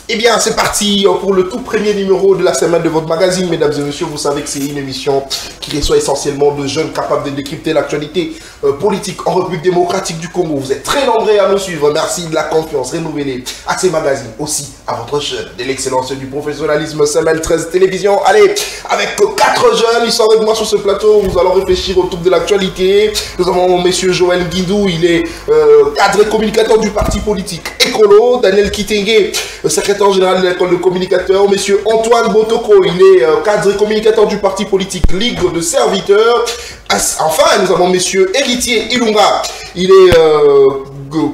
Eh bien, c'est parti pour le tout premier numéro de la semaine de votre magazine, mesdames et messieurs. Vous savez que c'est une émission qui reçoit essentiellement de jeunes capables de décrypter l'actualité politique en République démocratique du Congo. Vous êtes très nombreux à nous suivre. Merci de la confiance renouvelée à ces magazines, aussi à votre chaîne, de l'excellence du professionnalisme Semel 13 Télévision. Allez, avec 4 jeunes, ils sont avec moi sur ce plateau. Nous allons réfléchir autour de l'actualité. Nous avons monsieur Joël Guindou, il est cadre et communicateur du parti politique Écolo. Daniel Kitenge, secrétaire général de l'école de communicateurs. Monsieur Antoine Botoko, il est cadre et communicateur du parti politique Ligue de serviteurs. Enfin, nous avons monsieur Héritier Ilunga, il est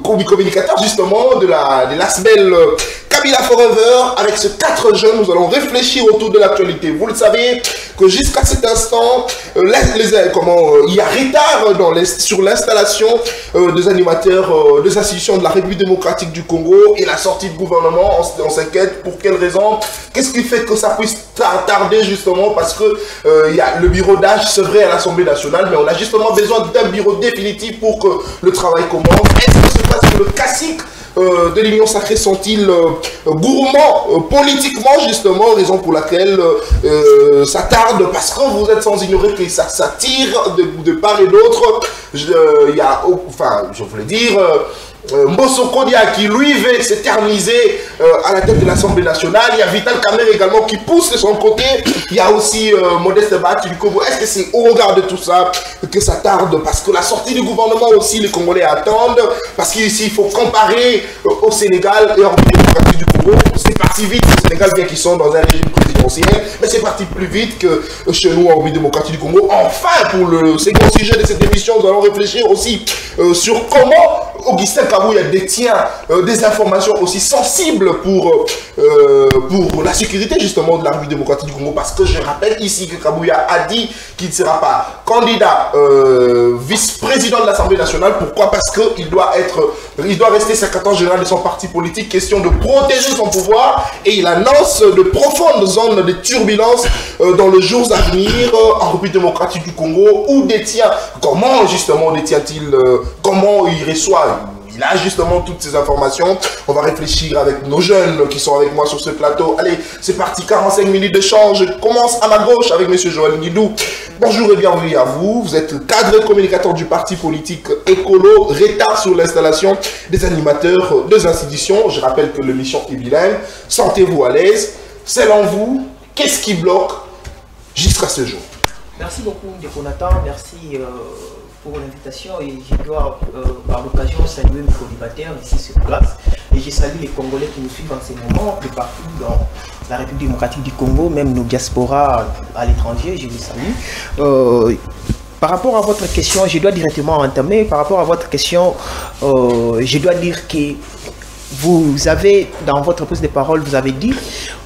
communicateur justement de l'ASBEL Kabila Forever. Avec ces 4 jeunes, nous allons réfléchir autour de l'actualité. Vous le savez que jusqu'à cet instant, il y a retard sur l'installation des animateurs des institutions de la République démocratique du Congo et la sortie de gouvernement. On s'inquiète pour quelle raison? Qu'est-ce qui fait que ça puisse tarder justement? Parce que il y a le bureau d'âge, c'est vrai, à l'Assemblée nationale, mais on a justement besoin d'un bureau définitif pour que le travail commence. Est-ce que c'est parce que le classique de l'Union sacrée sont-ils gourmands politiquement, justement, raison pour laquelle ça tarde, parce que vous êtes sans ignorer que ça tire de part et d'autre. Il y a, enfin, je voulais dire, Mbosso Kodia qui lui veut s'éterniser à la tête de l'Assemblée nationale. Il y a Vital Kamerhe également qui pousse de son côté. Il y a aussi Modeste Bahati du Congo. Est-ce que c'est au regard de tout ça que ça tarde? Parce que la sortie du gouvernement aussi, les Congolais attendent. Parce qu'ici, il faut comparer au Sénégal et en République démocratique du Congo. C'est parti vite au Sénégal, bien qu'ils sont dans un régime présidentiel. Mais c'est parti plus vite que chez nous en République démocratique du Congo. Enfin, pour le second sujet de cette émission, nous allons réfléchir aussi sur comment Augustin Kabouya détient des informations aussi sensibles pour la sécurité justement de la République démocratique du Congo, parce que je rappelle ici que Kabouya a dit qu'il ne sera pas candidat vice-président de l'Assemblée nationale. Pourquoi? Parce qu'il doit rester secrétaire général de son parti politique, question de protéger son pouvoir, et il annonce de profondes zones de turbulence dans les jours à venir en République démocratique du Congo. Comment justement détient-il, comment il reçoit? Il a justement toutes ces informations. On va réfléchir avec nos jeunes qui sont avec moi sur ce plateau. Allez, c'est parti, 45 minutes d'échange. Je commence à ma gauche avec monsieur Joël Guindou. Bonjour et bienvenue à vous. Vous êtes cadre et communicateur du parti politique Écolo. Retard sur l'installation des animateurs des institutions. Je rappelle que l'émission est bilingue. Sentez-vous à l'aise. Selon vous, qu'est-ce qui bloque jusqu'à ce jour? Merci beaucoup, Jonathan. Merci pour l'invitation, et je dois par l'occasion saluer mes colibataires ici sur place, et je salue les Congolais qui nous suivent en ce moment de partout dans la République démocratique du Congo, même nos diasporas à l'étranger, je les salue. Par rapport à votre question, je dois directement entamer. Par rapport à votre question, je dois dire que vous avez, dans votre prise de parole, vous avez dit,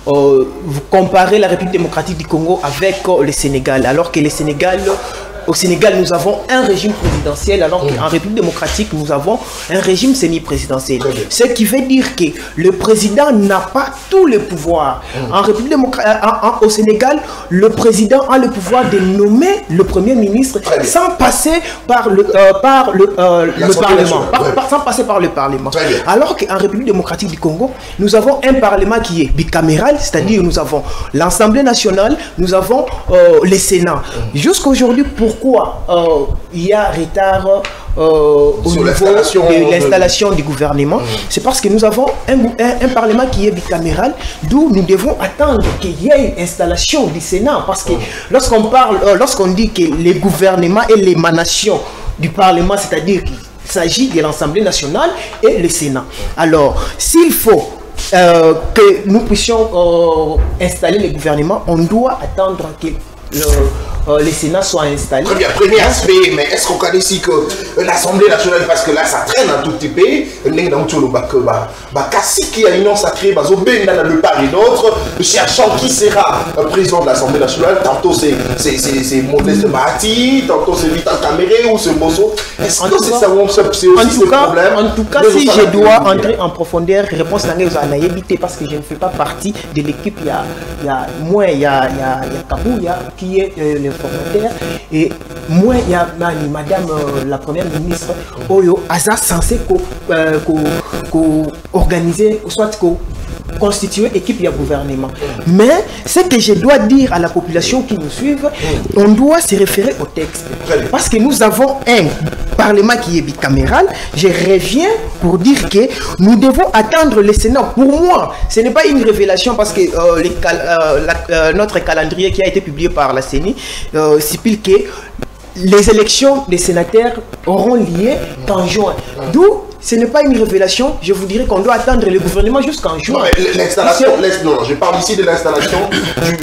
vous comparez la République démocratique du Congo avec le Sénégal, alors que le Sénégal... Au Sénégal, nous avons un régime présidentiel, alors qu'en République démocratique, nous avons un régime semi-présidentiel. Ce qui veut dire que le président n'a pas tous les pouvoirs. En République démocratique, au Sénégal, le président a le pouvoir de nommer le Premier ministre sans passer par le Parlement. Sans passer par le Parlement. Alors qu'en République démocratique du Congo, nous avons un Parlement qui est bicaméral, c'est-à-dire nous avons l'Assemblée nationale, nous avons le Sénat. Jusqu'à aujourd'hui, pourquoi il y a retard au niveau de l'installation du gouvernement? C'est parce que nous avons un Parlement qui est bicaméral, d'où nous devons attendre qu'il y ait une installation du Sénat. Parce que lorsqu'on dit que les gouvernements et l'émanation du Parlement, c'est-à-dire qu'il s'agit de l'Assemblée nationale et le Sénat. Alors, s'il faut que nous puissions installer le gouvernement, on doit attendre que le Sénat soit installé. Très bien, premier aspect, mais est-ce qu'on connaît ici que l'Assemblée nationale, parce que là ça traîne un tout petit peu, qui a l'Union sacrée, le part et d'autre, cherchant qui sera président de l'Assemblée nationale, tantôt c'est Modeste Bahati, tantôt c'est Vital Kamerhe ou c'est Mbosso. Est-ce que c'est ça aussi le problème? En tout cas, si je dois entrer en profondeur, réponse à éviter parce que je ne fais pas partie de l'équipe. Il y a Kabouya qui est le formateur, et moi il y a madame la première ministre Oyo Aza censé organiser soit constituer équipe et gouvernement. Mais ce que je dois dire à la population qui nous suivent, on doit se référer au texte. Parce que nous avons un Parlement qui est bicaméral. Je reviens pour dire que nous devons attendre le Sénat. Pour moi, ce n'est pas une révélation parce que notre calendrier qui a été publié par la CENI stipule que les élections des sénateurs auront lieu qu'en juin. D'où ce n'est pas une révélation, je vous dirais qu'on doit attendre le gouvernement jusqu'en juin. Non, je parle ici de l'installation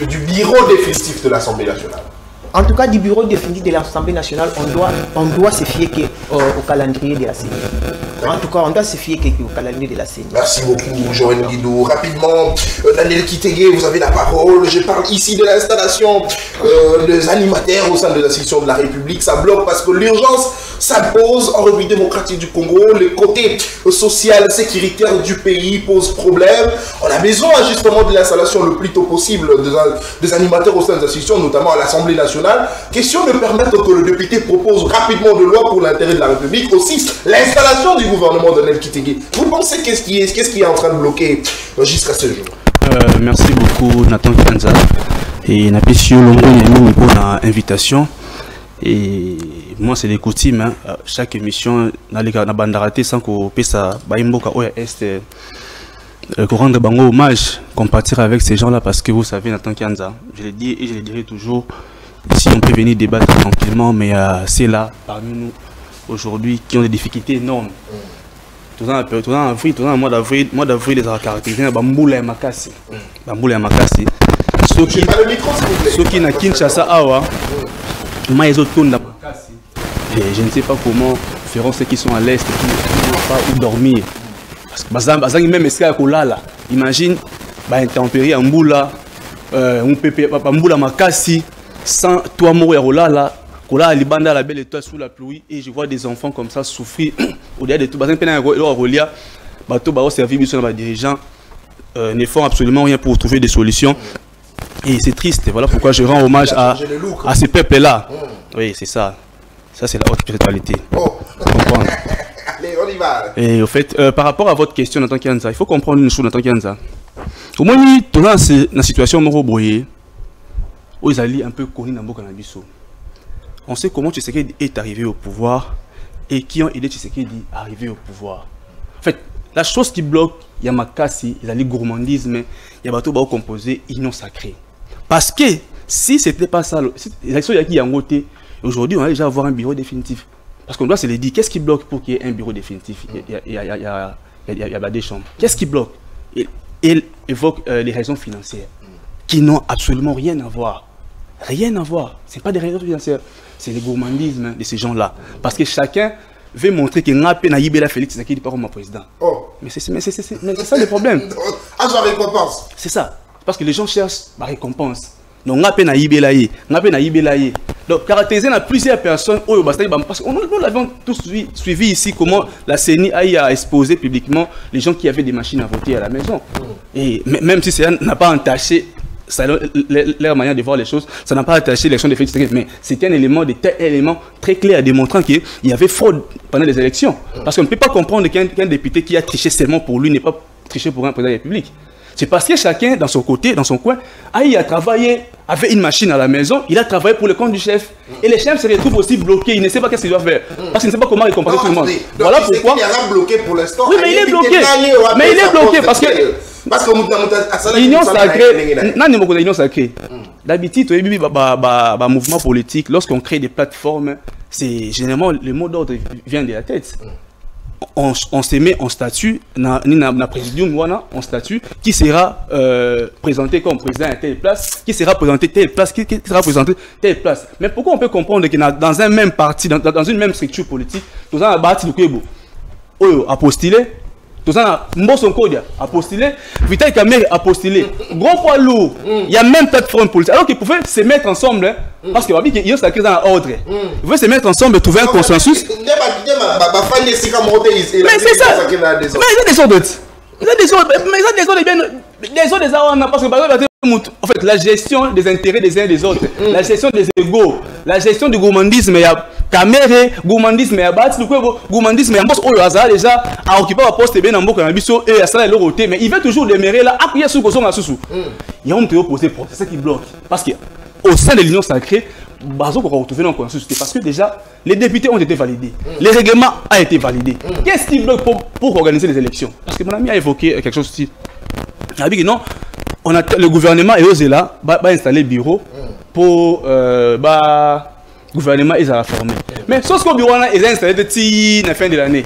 du bureau définitif de l'Assemblée nationale. En tout cas, du bureau définitif de l'Assemblée nationale, on doit se fier au calendrier de la CENI. En tout cas, on doit se fier au calendrier de la CENI. Merci beaucoup, Joël Guidou. Rapidement, Daniel Kitege, vous avez la parole. Je parle ici de l'installation des animateurs au sein de l'institution de la République. Ça bloque parce que l'urgence s'impose en République démocratique du Congo. Le côté social, sécuritaire du pays pose problème. On a besoin justement de l'installation le plus tôt possible des animateurs au sein des institutions, notamment à l'Assemblée nationale. Question de permettre que le député propose rapidement de loi pour l'intérêt de la République. Aussi, l'installation du gouvernement de Daniel Kitege. Vous pensez qu'est-ce qui est en train de bloquer jusqu'à ce jour? Merci beaucoup, Nathan Kanza. Et Napisio Longo Yamou pour l'invitation. Et moi, c'est des coutumes. Hein. Chaque émission, dans les bandaraté, sans qu'on puisse baimboka oya est rendre bango hommage, compartir avec ces gens-là, parce que vous savez, Nathan Kanza, je l'ai dit et je le dirai toujours. Si on peut venir débattre tranquillement, mais c'est là, parmi nous, aujourd'hui, qui ont des difficultés énormes. Tout le mois d'avril, les caractérisés, Bamboula et Makassi. Bamboula et Makassi. Ceux qui n'ont Kinshasa, Awa, Maïzotoun, Makassi. Je ne sais pas comment feront ceux qui sont à l'est, qui ne peuvent pas où dormir. Parce que Bazang, même escale Kolala. Imagine, intempérie en Mboula, Bamboula Makassi. Sans toi mourir au là, Libanda la belle étoile sous la pluie et je vois des enfants comme ça souffrir au-delà de tout. Les dirigeants ne font absolument rien pour trouver des solutions et c'est triste. Voilà pourquoi je rends hommage à ces peuples-là. Oui, c'est ça. Ça, c'est la haute spiritualité. Allez, on y va. Et au fait, par rapport à votre question, Nathan Kanza, il faut comprendre une chose, Nathan Kanza. Au moins, dans la situation de ils allaient un peu connu dans Boka Nabiso. On sait comment Tshisekedi est arrivé au pouvoir et qui ont aidé Tshisekedi à arriver au pouvoir. En fait, la chose qui bloque, il y a Makassi, il y a le gourmandisme, il y a Bateau Bao composé, union sacrée. Parce que si ce n'était pas ça, l'élection qui est en côté, aujourd'hui on va déjà avoir un bureau définitif. Parce qu'on doit se le dire, qu'est-ce qui bloque pour qu'il y ait un bureau définitif? Il y a des chambres. Qu'est-ce qui bloque? Il évoque les raisons financières qui n'ont absolument rien à voir. Rien à voir. Ce n'est pas des raisons financières. C'est le gourmandisme de ces gens-là. Parce que chacun veut montrer qu'il n'a pas Naïbela Félix Tshisekedi pas comme président. Oh. Mais c'est ça le problème. À sa récompense. C'est ça. Parce que les gens cherchent la récompense. Donc, on a peine Naïbela. Donc, caractérisé dans plusieurs personnes, parce que nous l'avons tous suivi ici, comment la CENI a exposé publiquement les gens qui avaient des machines à voter à la maison. Et même si ça n'a pas entaché leur manière de voir les choses, ça n'a pas attaché l'élection de Félix Tshisekedi, mais c'était un élément très clair démontrant qu'il y avait fraude pendant les élections. Parce qu'on ne peut pas comprendre qu'un député qui a triché seulement pour lui n'est pas triché pour un président de la République. C'est parce que chacun, dans son côté, dans son coin, a travaillé, avait une machine à la maison, il a travaillé pour le compte du chef. Et le chef se retrouve aussi bloqué, il ne sait pas ce qu'il doit faire. Parce qu'il ne sait pas comment récompenser tout le monde. Voilà pourquoi. Il est bloqué pour l'instant. Oui, mais il est bloqué. Mais il est bloqué parce que. L'union sacrée, l'union sacrée. D'habitude, un mouvement politique, lorsqu'on crée des plateformes, c'est généralement le mot d'ordre vient de la tête. On se met en statut, na présidium, en statut, qui sera présenté comme président à telle place, qui sera présenté telle place, qui sera présenté telle place. Mais pourquoi on peut comprendre que dans un même parti, dans une même structure politique, nous avons un parti de Kwebo, a postulé, nous avons Mboson Kodia a postulé, Vital Kamerhe a postulé, Grand Poids Lourd, il y a même plateforme politique. Alors qu'ils pouvaient se mettre ensemble, hein, parce que qu'ils ont sacré dans l'ordre. Ils pouvaient se mettre ensemble et trouver un consensus. Mais c'est ça. Mais il y a des ordres. Il y a des ordres. Mais il y a des ordres bien. Des ordres des armes, parce que par exemple, en fait, la gestion des intérêts des uns et des autres, la gestion des égos, la gestion du gourmandisme, il y a Caméré, gourmandisme et abat, le gourmandisme et boss, oh, le hasard déjà, a occupé un poste bien en boca, et à ça, il est mais il veut toujours demeurer là, appuyer sur le son à sous. Il y a un opposé, c'est ça qui bloque. Parce qu'au sein de l'Union sacrée, Bazo qu'on retrouve dans le consensus, parce que déjà, les députés ont été validés, les règlements ont été validés. Qu'est-ce qui bloque pour organiser les élections? Parce que mon ami a évoqué quelque chose aussi. Il a dit que non, on a, le gouvernement est osé là, va installer le bureau pour gouvernement ils ont formé. Mais sauf que le bureau ils ont installé depuis la fin de l'année.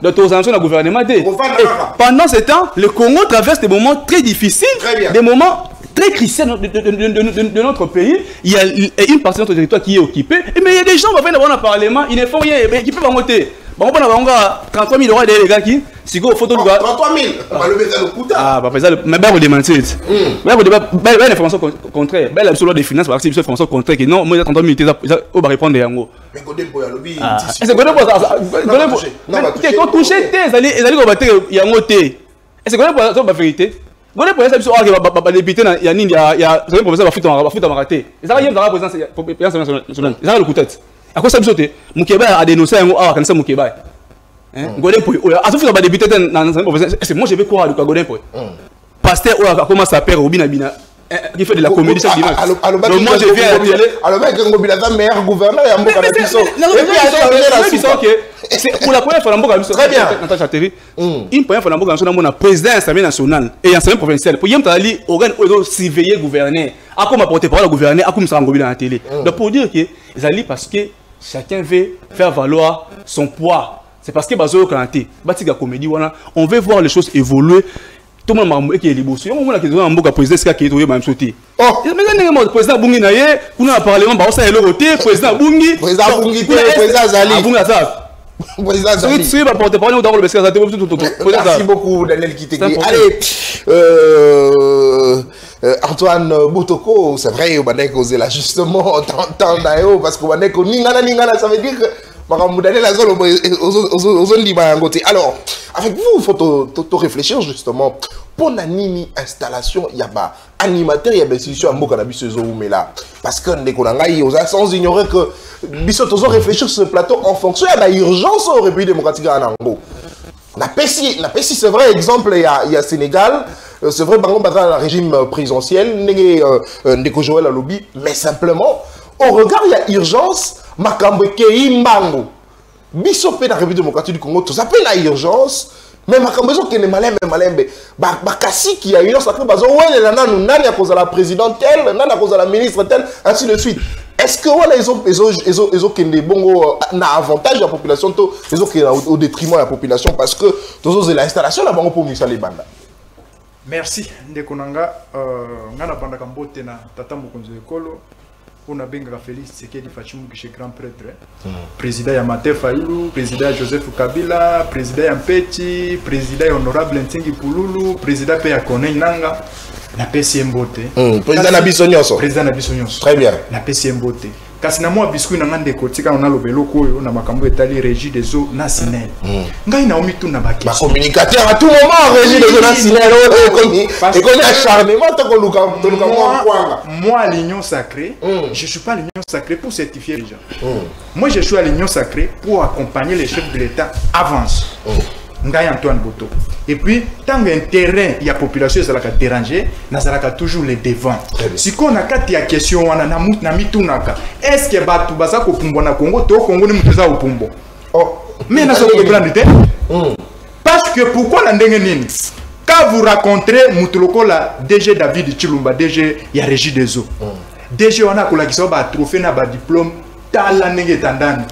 Donc aux anciens le gouvernement pendant ce temps, le Congo traverse des moments très difficiles, des moments très cruciaux de notre pays. Il y a une partie de notre territoire qui est occupée, mais il y a des gens qui vont venir dans le Parlement, ils ne font rien, mais qui peuvent voter. Bon, on a 33 000 euros des gars qui, si vous photo 33 000, on va le mettre à l'hôpital. Ah, bah, mais ben, vous démentez. Ben, l'information contraire. Ben, la des finances, parce que c'est l'information contraire. Que non, moi, 33 000, on va répondre des yango. Mais Godin pour y lobby. C'est Godin pour ça. Godin pour. Quand toucher, ils allaient combattre yango té. C'est Godin pour ça, la vérité. Godin pour ça, ils sont député, il y a un professeur qui va foutre à maraté. Ils arrivent dans la présidence nationale. Ils arrivent le coup de tête. À quoi ça me saute? Moukeba a dénoncé un mot quand ça Moukeba. Godin pour. À tout fois, on député dans un professeur. C'est moi, je vais croire à Godin pour. Pasteur, on commence à perdre au Binabina. Qui fait de la comédie chaque dimanche. Donc moi je viens à la télé. Alors mec, Ngobila est meilleur gouverneur et Mboka na biso. C'est pour la première fois Mboka biso. Très bien. Une première fois Mboka biso na président assemblée nationale et assemblée provinciale. Pour yem tali organe ozo surveiller gouverner. A comme porter parole gouverner, a comme ça Ngobila na télé. Donc pour dire que ils allient parce que chacun veut faire valoir son poids. C'est parce que bazo kanté. Batika comédie wana, on veut voir les choses évoluer. Tout le monde qui est libre. Si on a quelqu'un qui est président qui est même sauté. Oh, mais le président Bungi naye, on a parlé on ça le côté président Bungi, président Zali. Président Zali. Si va porter parole dans le Merci beaucoup Daniel Kiteke. Allez, Antoine Boutoko, c'est vrai on a causé là justement tant d'ailleurs parce qu'on a connu ningana ça veut dire que alors, avec vous, il faut réfléchir justement pour la nini installation, il y a animateur, il y a des institutions à Mokanabi là. Parce que nous sans ignorer que nous devons réfléchir sur ce plateau en fonction de l'urgence au République démocratique en Ango. La PSI, c'est vrai, exemple, il y a Sénégal, c'est vrai, par exemple, dans le régime présidentiel, Joël à lobby, mais simplement, au regard, il y a urgence. Makambo kei mbango biso pe na République démocratique du Congo tout ça peut la urgence mais makambo zo kene malembe kasi qui a une sacrée bazo ouais la nani à cause de la présidente telle nani à cause de la ministre telle ainsi de suite. Est-ce que voilà ils ont kene bongo na avantage la population to ils ont au détriment de la population parce que tous l'installation là bango pour misali banda. Merci ndekonanga ngana banda kambote na tata mokonzi ekolo. On a bien Félix Tshisekedi Fachimu qui est grand prêtre, président Yamate Fayulu, président Joseph Kabila, président Mpeti, président honorable Ntingi Pululu, président Peya Kone Nanga, la PCM Bote. Président Nabisonyoso. Président Nabisonyoso. Très bien. La PCM Bote. Kasi na moi biscuit na ngande kotika on a lobelo koyo na makambo etali régie des eaux nationales. Ngai na omi tuna ba question. Communicateur à tout moment régie des eaux nationales et qu'on est acharnement tant qu'on luka moi l'union sacrée, je suis pas l'union sacrée pour certifier les gens. Moi je suis à l'union sacrée pour accompagner les chefs de l'État avance. Ngai Antoine Boto. Et puis, tant qu'intérêt, il y a population qui est dérangée, nous avons toujours les devants. Si on a quatre questions, on a mis tout naka. Est-ce que Batu Basa Kopumbo na Congo, to Congo ni muteza Opumbo? Mais nous avons comprendre. Parce que pourquoi la ndengenine? Quand vous rencontrez Moutoloko la DG David Chilumba, DG il y a Régie des eaux. DG on a qui sont ba trophée na ba diplôme tala nenge tandani.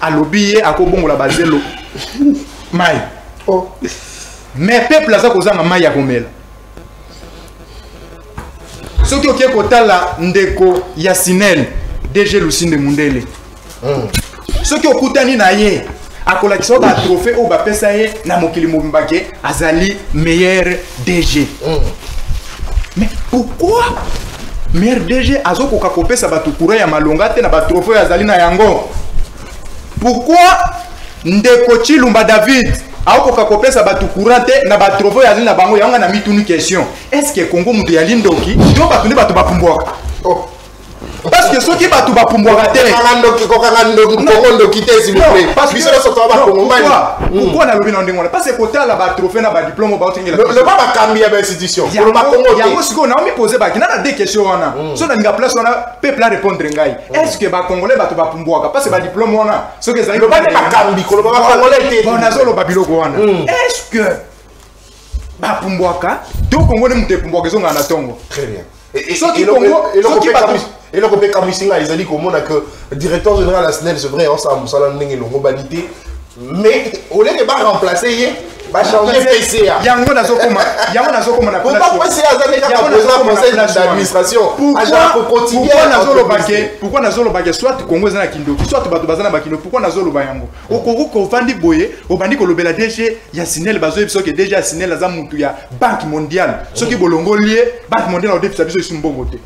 A lobby a kobongo la bazelo. Mai. Mais peuple a cause maman ya komela. Ce qui est côté là ndeko Yasinel DG Lucinde Mundele. Ce qui est côté ni naie akola qui sont ba trophée au ba pesa ye na mokili mobimbake azali meilleur DG. Mais pourquoi meilleur DG azoko kakopesa batu kura ya malonga te na ba trophée azali na yango? Pourquoi ndeko Chilumba David ako kakopesa batu courante na ba trophée yazali na bango yanga na mituni question est-ce que Congo mutu ya lindoki to batu ne batu bapumboka parce parce que ceux qui battent ba pumbwaka te pourquoi na lobi na ndengona parce que kota la ba trophée na ba diplôme ba otingela le ba kambi ya institution le ba congo yango siko na mi poser ba kina na deux questions wana so na nga place wana peuple a répondre ngai est-ce que ba congolais ba to ba pumbwaka parce que ba diplôme wana so que ça le ba kambi ko le ba congolais te bon azolo ba biloko wana est-ce que ba pumbwaka to congolais mute pumbwaka zo ngana tongo très bien et le copé Kamisinga ils ont dit comment que directeur général la SNEL c'est vrai on s'en musala ndenge longo banité mais au lieu de pas remplacer va changer PCA yango na sokoma na pourquoi PCA ça n'est pas président conseil d'administration pourquoi nazolo baké soit Congo za na kindoki soit bato bazana bakino pourquoi nazolo ba yango ko vandi boye obandi ko lobela DG ya SNEL bazo biso que DG ya SNEL za mutu ya Banque mondiale soki bolongo lié Banque mondiale au défi biso isimbongo te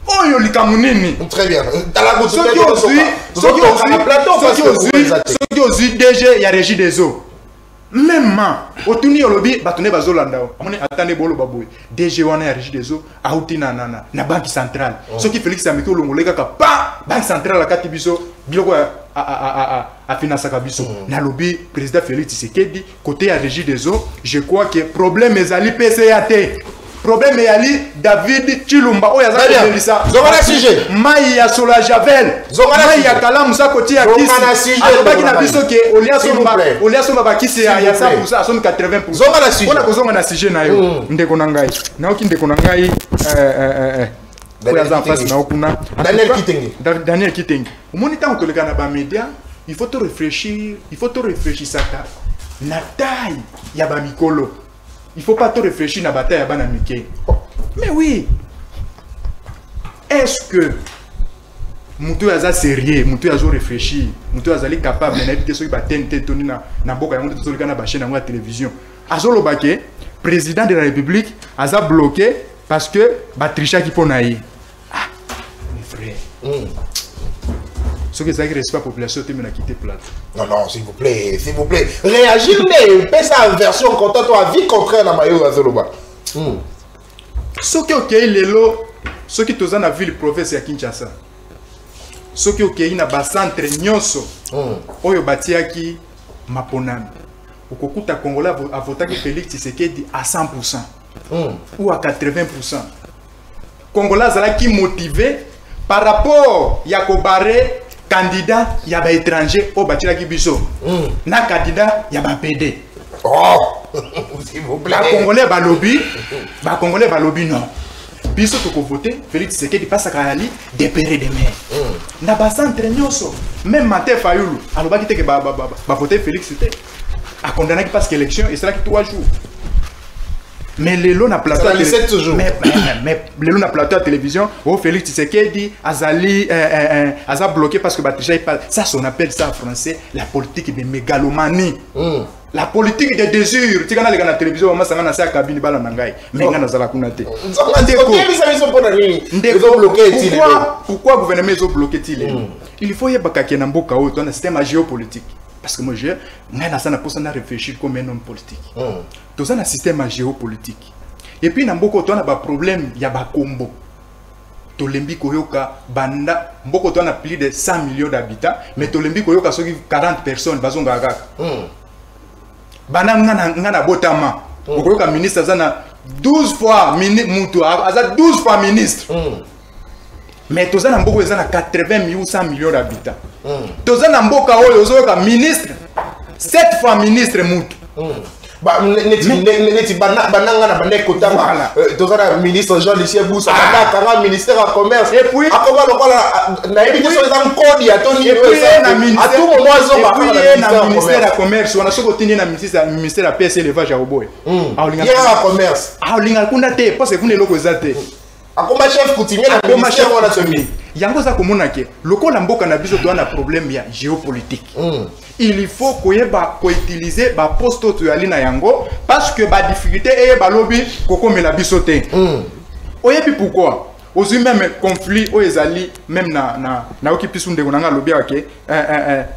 oyo likamunini très bien soki ozwi DG ya régie des eaux même otuni olobi batone bazolanda amoni atane bolo baboy DG wana ya régie des eaux auti na banque centrale soki Félix Ameki olongoleka ka pa banque centrale akati biso biloko a financer kabiso na lobi président Félix Tshisekedi côté ya régie des eaux je crois que problème ezali PCAT problème yali David Chilumba oya za delisa zongana sujet mai ya sola javel mai ya kalamu sa koti ya kisi alobaki na biso ke olia somba bakisi ya 100% asomi 80% zongana sujet ona kozonga na sujet na yo ndeko na ngai naoki ndeko na ngai oya za face na okuna Daniel Kitenge umoni tango toleka na ba media il faut te réfléchir ça na taille ya ba mikolo. Il ne faut pas trop réfléchir à la bataille à Banamike. Mais oui. Est-ce que Moutou Aza sérieux, Moutou Aza réfléchi, Moutou Aza capable d'éviter ceux qui battent na boka yango to na ba chaîne na télévision. Azolo Baké, président de la République, Aza bloqué parce que Batricha qui ponaï. Ah, mes frères. Ce que ça qui respecte la population, tu m'as quitté plate. Non, s'il vous plaît. Réagissez, faites ça en version content, toi, vie contraire dans Mayo Azoloba. Ce qui est ok, lelo, ce qui est dans la ville province à Kinshasa. Ce qui est ok, il y a un centre nyonso. Oyo batiaki maponami. Okokuta Congolais a voté que Félix Tshisekedi à 100% ou à 80%. Congolais qui motivé par rapport à Kobare. Candidat, il y a des étrangers au bâtiment qui biso. Na candidat, il y a des PD. Oh, s'il vous plaît. Congolais va lobby non. Biso to voter, Félix Tshisekedi passe à Kayali, dépéré des maires. Na basa entrenyoso. Même Maté Fayoulou, alors qui te va voter Félix Tshisekedi. A condamné qui passe l'élection et c'est là qui 3 jours. Mais les lots na plateau à télévision. Mais les lots na plateau à télévision, oh Félix Tshisekedi, Azali, Aza bloqué parce que Batricha parle. Ça, on appelle ça en français la politique de mégalomanie. La politique de désir. Tu regardes la télévision, on m'a dit que c'est la cabine de Nangai. Mais on a la kunate. Pourquoi le gouvernement est bloqué? Il faut y avoir un mboka où on a un système géopolitique. Parce que moi, je suis réfléchir comme un homme politique. Tout ça, un système géopolitique. Et puis, dans beaucoup de temps, il y a un problème, il y a un combo. Tolembi Koyoka, Banda, beaucoup de temps, a plus de 100 millions d'habitants, mais Tolembi Koyoka, 40 personnes, Bazonga Gak. Banda, ngana botama. Koyoka ministre, 12 fois ministre, 12 fois ministre. Mais tout ça, il y a 80 millions, 100 millions d'habitants. Tout ça, il y a ministre, 7 fois ministre. Ministre Jean Lucien Boussa, ministère du commerce. Et puis, ministère du commerce, on a ce côté de ministère de PS élevage à Oboy. Il y a un commerce. Akoma chef coutumier na ministère wana tsomi. Yango za komona ke lokola mboka na biso doana problème ya géopolitique. Il faut ko utiliser ba poste to yali na yango parce que ba difficulté et ba lobby koko mela biso te. Oyebi pourquoi? Aussi même conflit o ezali même na okipisu ndeko nanga lobby ake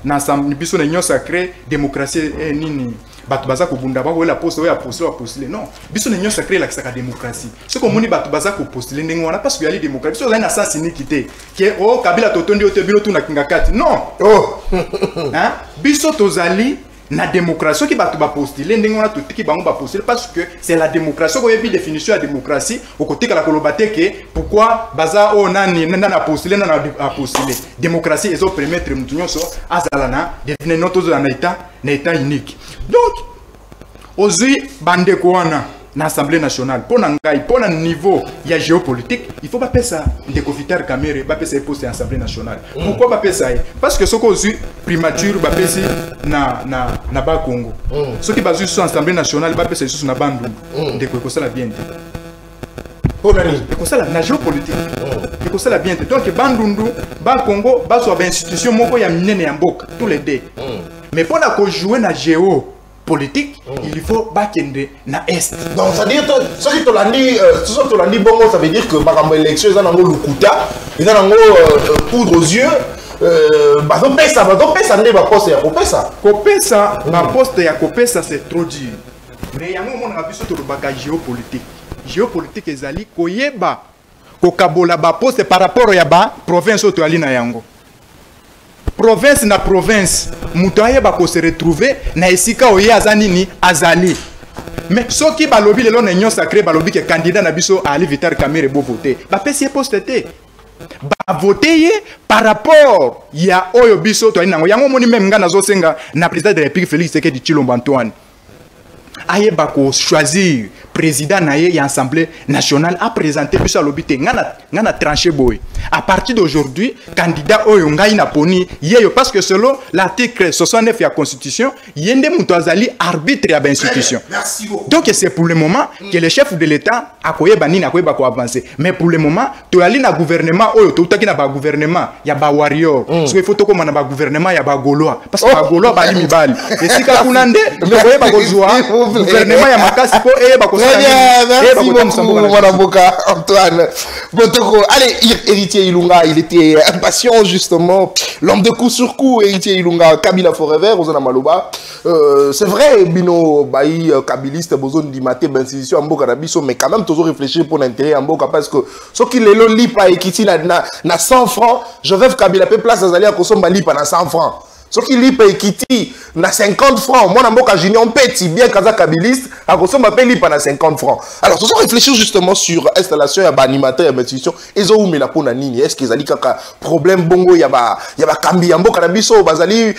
na sam biso na union sacrée démocratie nini bato baza ko bunda ba la poste oya postuler non biso ne nyonso créer la démocratie ce que moni bato baza ko postuler ndenge wana parce que yali démocratie biso na sens iniquité que oh Kabila totondi ote bino tuna kinga kati non oh hein biso tozali na démocratie qui bato ba postuler ndenge wana totiki bango ba postuler parce que c'est la démocratie ko yebi définition de démocratie au côté kala kolobate que pourquoi baza o nani na postuler na postuler démocratie ezo permettre mutu nyonso azala na devenir notre na état unique donc ozui bande ko wana na Assemblée nationale pour ngai pour un niveau ya géopolitique il faut pas faire ça de Vital Kamerhe ba pesa poste à l'Assemblée nationale pourquoi pas faire ça parce que ce qu'on a primature ba pesa na ba Congo ce qui base sur l'Assemblée nationale ba pesa sur na bandu de ko ça la bien pour ça la géopolitique ko ça la bien donc bandundu ba Congo ba so ba institution moko ya minene ya mboka tous les deux mais pour la ko jouer na géo politique, il faut bakende na est. Donc ça veut dire ce qui te l'a dit bon ça veut dire que par exemple l'élection ils ont un lukuta, ils ont un poudre aux yeux. Bazon pesa ne ba poste ya kopesa. Kopesa ba poste ya kopesa c'est trop dur. Mais yango mon avis sur le bagage géopolitique. Géopolitique ezali koyeba ko kabola ba poste par rapport ya ba province to ali na yango. Province na province mutoye ba ko se retrouver na esika oye azanini azali mais ce qui balobi lelo na union sacrée balobi que candidat na biso Ali Vital Kamerhe bo voter ba pesi poste te ba voter par rapport ya oyo biso to nango yango moni même nga nazo senga na président de la République Félix Tshisekedi Tshilombo Antoine aye ba ko choisir président na ye Assemblée nationale a présenté biso lobité ngana tranché boy à partir d'aujourd'hui candidat oyo ngai na poni yeyo parce que selon l'article 69 de la constitution yende muto azali arbitre ya ba institution. Merci beaucoup. Donc c'est pour le moment que le chef de l'état akoyeba nini akoyeba ko avancer mais pour le moment to ali na gouvernement oyo to utaki na ba gouvernement ya ba warrior parce que il faut to koma na ba gouvernement ya ba gaulois parce que ba gaulois ba li mibali et sika kunande to koyeba ko zwa gouvernement ya makasi ko ba ko merci beaucoup, Madame Boka, Antoine Botoko. Allez, héritier Ilunga, il était impatient justement, l'homme de coup sur coup, héritier Ilunga, Kabila Forever, Ozana Maloba. C'est vrai, Bino, Baï, Kabiliste, Bozon Dimate, Bensidition, Amboka Rabiso, mais quand même, toujours réfléchir pour l'intérêt Amboka parce que ce qui est le lipa et qui na 100 francs, je veux Kabila paye place à Zali à Kosomba lipa na 100 francs. Ce qui lipa et Kiti na 50 francs. Moi, Namboka Junior petit bien Kaza Kabiliste, à Kosomba paye lipa na 50 francs. Alors, ce sont réfléchir justement sur l'installation, il y a animateur, il y a institution. Ils ont mis la peau nani. Est-ce qu'ils ont dit problème bongo, il y a Kambi, Amboka Rabiso, Bazali,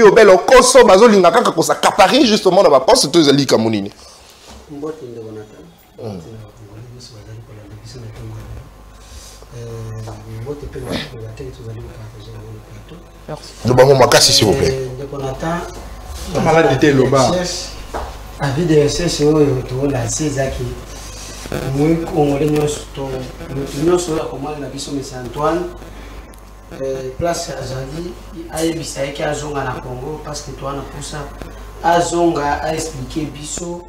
Obel, Okoso, Bazoli, Nakaka, Kosa, Kapari, justement, dans ma poste, c'est tout, ils ont dit Kamounini. Nous avons ma casse s'il vous plaît. Avis de RCS, la Césaki. Moi, Congolais, nous sommes comme la Bisson et Saint-Antoine. Place à Zali, à Ebissa qui a Zonga na Congo, parce que toi, on a pour ça. A Zonga a expliqué Bisso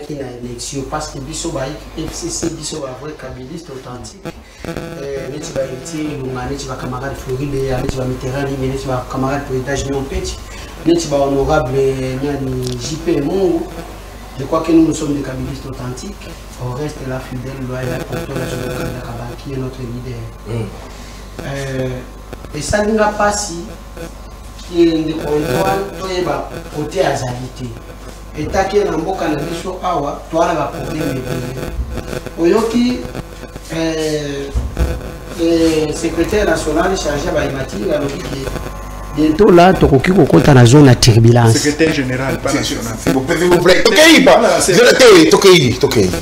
qui a élection, parce que Bisso va FCC, Bisso va vrai kabiliste authentique. Tu vas héritier, tu vas camarade Floride, tu vas Mitterrand, tu vas camarade pour l'étage de mon petit. Tu vas honorable JP Mongo. Je crois que nous sommes des kabilistes authentiques. On reste là fidèle, loyal, porteur qui est notre leader. Et ça ne va pas si qui est de Antoine, côté azalité. Et tant qu'il y a un bon cannabis, toi, on va problème. Oyoki, secrétaire national chargé par Imati, il a dit bientôt là, tu as dans la zone de turbulence. Secrétaire général, pas national. S'il vous plaît. Tokei.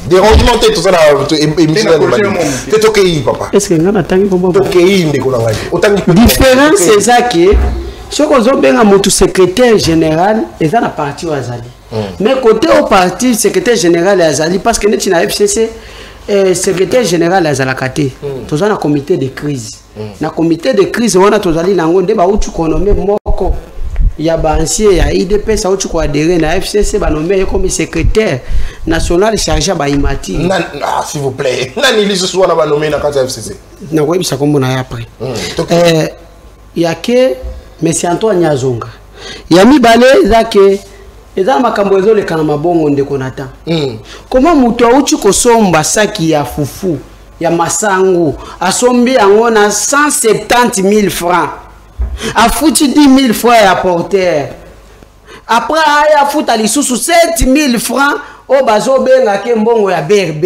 Dérangement, tu es tout ça. Tu es Tokei, papa. Est-ce que nous avons Tokei, différence, c'est ça qui est. Ce qu'on a bien à secrétaire général, et ça, la partie au Azali. Mais côté au parti, secrétaire général Azali, parce que nous avons FCC, secrétaire général Azalakate, nous avons un comité de crise. Dans le comité de crise, on a tous les langues de Baoutou nommé Moko. Il y a Bansier, il y a IDP, ça où adhéré à FCC, nommé comme secrétaire national chargé à Imati. S'il vous plaît, Nani ce soit nommé dans le FCC. Non, oui, ça comme on a après. Il y a que M. Antoine Yazonga. Il y a mis balé, Et dans ma cambozo le kanama bongo ndeko nata. Comment muto auchi kosomba saki ya fufu ya masangu asombi yango na 170 000 francs. A foutu 10 000 francs à porter. Après a foutu ali sous 7 000 francs au bazo benga ke mbongo ya BRB.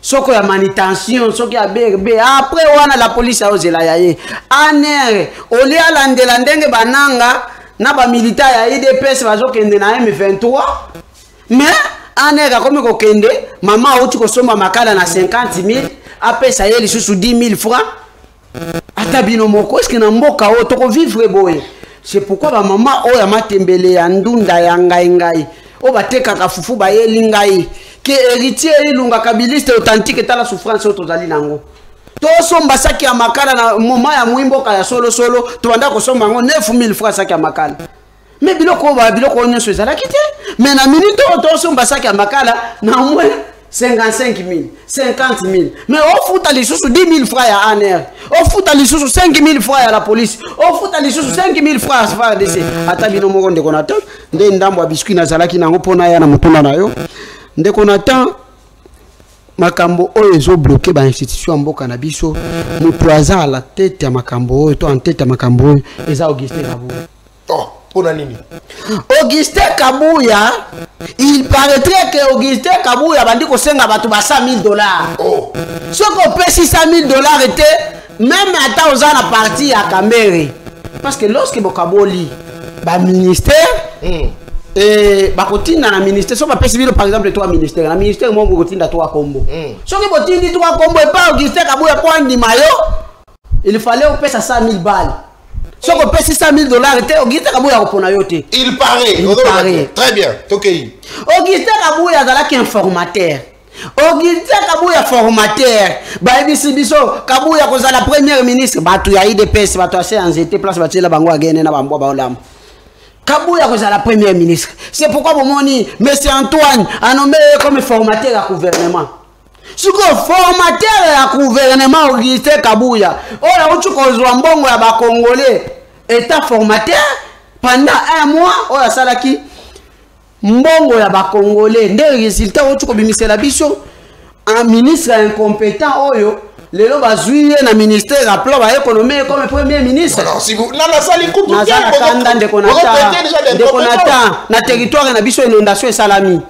Soko ya manutention, soko ya BRB. Après wana la police a ozela yaye. Aner oli alandela ndenge bananga na ba militaire ya IDPS bazo kende na M23. Mais aner comme ko kende mama outi ko somba makala na 50 000 apesa yeli sous 10 000 francs. Atabino moko est-ce que na mboka o to vivre boye. C'est pourquoi ba maman o ya matembele ya ndunda ya ngai o bateka ka fufu ba yeli ngai que héritier ilunga kabiliste authentique et la souffrance tozali nango. To somba saki ya makala na moma ya muimboka ya solo to banda ko somba ngo 9000 francs saki ya makala. Mais biloko nyonso ezala kite. Mais na minute to somba saki ya makala na moins 55 000, 50 000. Mais on fout à l'issue 10 000 francs à ANR. On fout à l'issue 5 000 francs à la police. On fout à l'issue 5 000 francs à FARDC. Atabino moronde konato. Nde ndambo ya biscuit na zalaki nango pona ya na mutuna na yo. Nde konata makambo oyo ezo bloquer ba institution mboka na biso. Mutu aza à la tête ya makambo oyo to en tête ya makambo oyo eza Augustin Kabuya. Oh. Augustin Kabuya, il paraîtrait que Augustin Kabuya bandi ko senga batu ba 100 000 $. Oh. Ce qu'on paie 600 000 $ était même à aux ans parti à Caméré. Parce que lorsque Bokaboli, ba ministère, et bakotina na ministère, so ba paie civil par exemple 3 ministères, na ministère mo bokotinda 3 combo. So que botindi 3 combo et pas Augustin Kabuya pour andi mayo, il fallait on paie 100 000 balles. Si on paie 600 000 $, Augustin Kabuya repona yote. Il paraît. Très bien. Okay. Augustin Kabuya est informateur. Augustin Kabuya formateur. Baibisi biso Kabuya koza la première ministre. Batu ya IDPS batu ase anzete place batela bango agene na bambo ba olam. Kabuya koza la première ministre. C'est pourquoi bomoni monsieur Antoine a nommé comme formateur à gouvernement. Si vous formateur à gouvernement Augustin Kabuya, on a eu un mbongo ya ba Congolais, état formateur pendant 1 mois, on a salaki mbongo ya ba Congolais. Des résultats on a eu la biso un ministre incompétent oyo. Lelo bazuye na ministère à plan ba économie comme premier ministre. Non, si vous na sali kutu na kanda de konata na territoire na biso inondation et salami.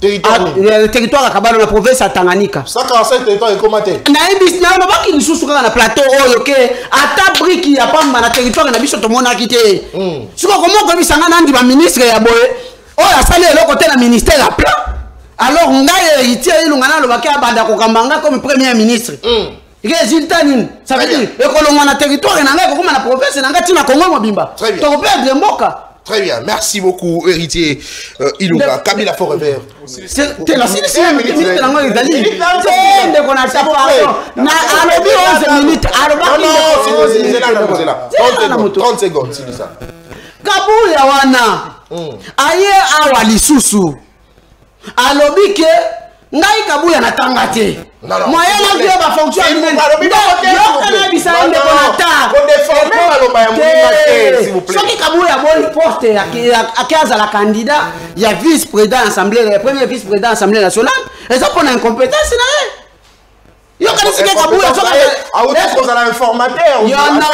Territoire à Kabalo, la province à Tanganyika. 145 territoires et commenté. Na baki ni susu na plateau oyo ke ata briki ya pamba na territoire na biso to mona kité. Suko comment ko bisanga nandi ba ministre ya boye. Oyo asali eloko te na ministère à plan. Alors ngai héritier ilunga na lobaki abanda ko kambanga comme premier ministre. Résultat nini? Ça veut dire ekolonga na territoire na ngai ko na province na ngai tina Congo mobimba. To perdre mboka. Très bien, merci beaucoup, héritier Ilunga. Kabila Forever. C'est la sélection minute dans le Italie. C'est qu'on a tapé na alobi 11 minutes. Non, 30 secondes, c'est ça. Kabuya wana. Aye awa lisusu. Alobi ke ngai Kabuya na tangate. Moyen na vie ba fonction s'il vous plaît. Ce qui Kabuya bon poste à 15 à la candidat, il y a vice-président assemblée, le premier vice-président assemblée nationale, et ça pour l'incompétence là. Yo kanisi ke Kabuya so ka za informateur. Yo non,